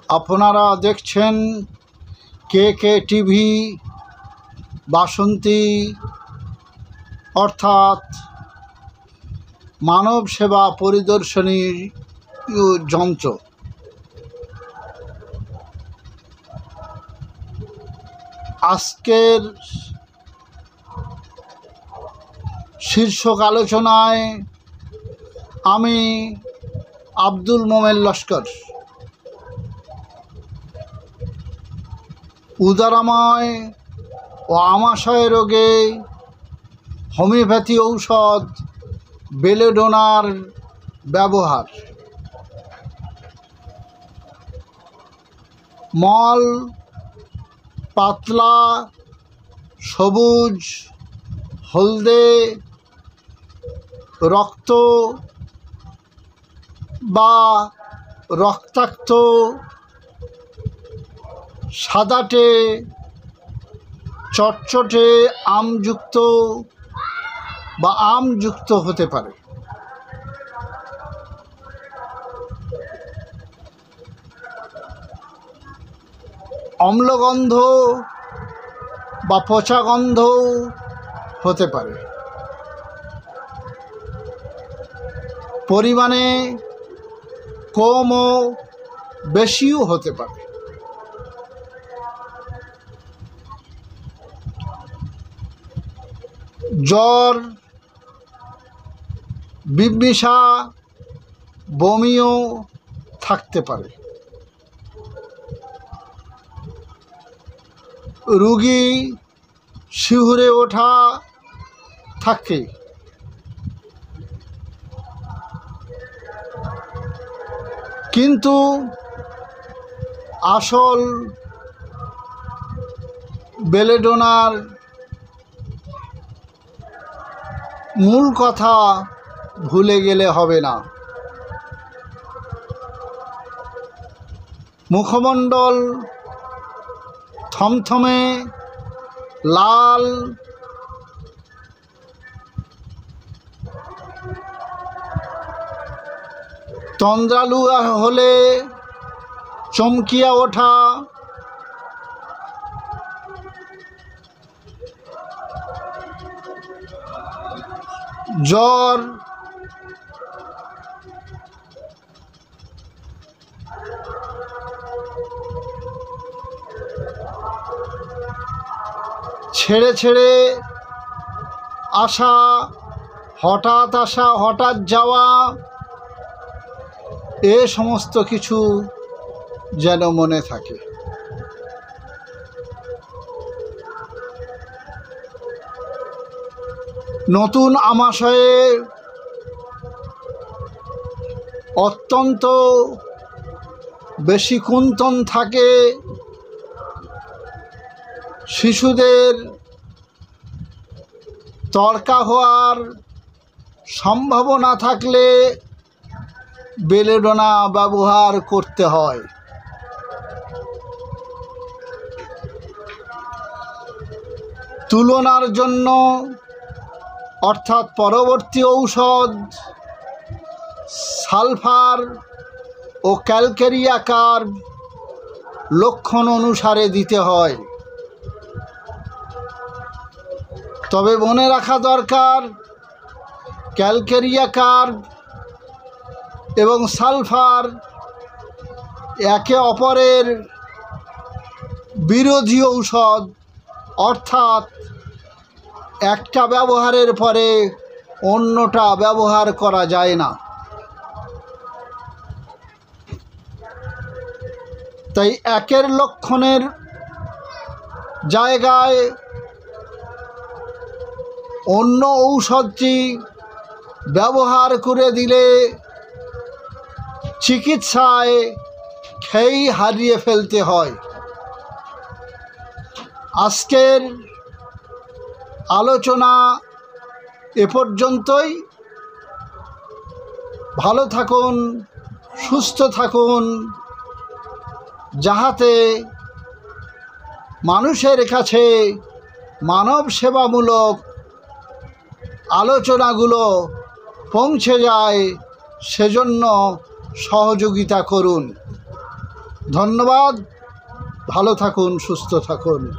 আপনারা দেখছেন কে টিভি বাসন্তী অর্থাৎ মানব সেবা পরিদর্শনীর যন্ত্র। আজকের শীর্ষক আলোচনায় আমি আব্দুল মোমেন লস্কর উদারাময় ও আমাশয় রোগে হোমিওপ্যাথি ঔষধ বেলেডোনার ব্যবহার। মল পাতলা সবুজ হলদে রক্ত বা রক্তাক্ত সাদাটে চটচটে আমযুক্ত বা আমযুক্ত হতে পারে। অম্লগন্ধ বা পচা গন্ধ হতে পারে। পরিমাণে কম ও বেশিও হতে পারে। জ্বর, বিম্বিসা, বমিও থাকতে পারে। রোগী শিহরে ওঠা থাকে। কিন্তু আসল বেলেডোনার মূল কথা ভুলে গেলে হবে না। মুখমণ্ডল থমথমে লাল, তন্দ্রালু হলে চমকিয়া ওঠা, জ্বর, ছেড়ে ছেড়ে আসা, হঠাৎ আসা হঠাৎ যাওয়া, এ সমস্ত কিছু যেন মনে থাকে। নতুন আমাশয়ে অত্যন্ত বেশি কুন্তন থাকে। শিশুদের তড়কা হওয়ার সম্ভাবনা থাকলে বেলেডোনা ব্যবহার করতে হয়। তুলনার জন্য অর্থাৎ পরবর্তী ঔষধ সালফার ও ক্যালকেরিয়া কার্ব লক্ষণ অনুসারে দিতে হয়। তবে মনে রাখা দরকার, ক্যালকেরিয়া কার্ব এবং সালফার একে অপরের বিরোধী ঔষধ, অর্থাৎ একটা ব্যবহারের পরে অন্যটা ব্যবহার করা যায় না। তাই একের লক্ষণের জায়গায় অন্য ঔষধটি ব্যবহার করে দিলে চিকিৎসায় খেই হারিয়ে ফেলতে হয়। আজকের আলোচনা এ পর্যন্তই। ভালো থাকুন, সুস্থ থাকুন, যাহাতে মানুষের কাছে মানব সেবামূলক আলোচনাগুলো পৌঁছে যায়, সেজন্য সহযোগিতা করুন। ধন্যবাদ। ভালো থাকুন, সুস্থ থাকুন।